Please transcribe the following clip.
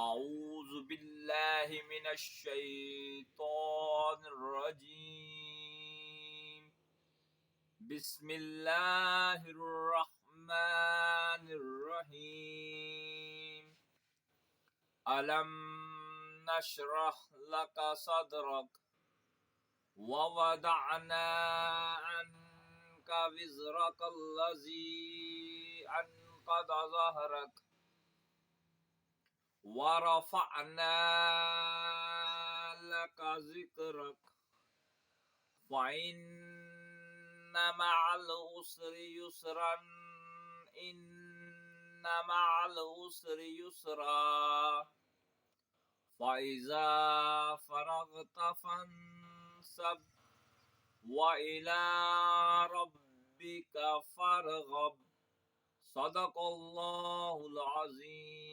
أعوذ بالله من الشيطان الرجيم. بسم الله الرحمن الرحيم. ألم نشرح لك صدرك ووضعنا عنك وزرك الذي أنقض ظهرك ورفعنا لك ذكرك فإن مع العسر يسرا إن مع العسر يسرا فإذا فرغت فانصب وإلى ربك فارغب. صدق الله العظيم.